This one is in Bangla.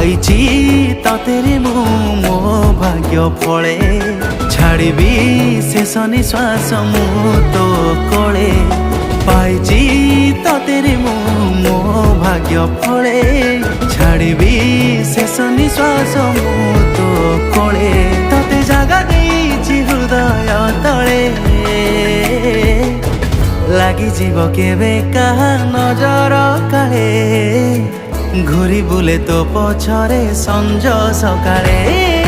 পাইছি ততেরে মো ভাগ্য ফলে ছাড়িবি শেষ নিশ্বাস মু তো কোলে পাইছি ততেরে মো ভাগ্য ফলে ছাড়িবি শেষ নিশ্বাস মু তো কোলে ততে জাগা দেইছি হৃদয় তলে লাগিଯିବ কেবে কাহা নজর কাଳେ ঘুরি বুলে তো পছরে সঞ্জ সকাଳେ।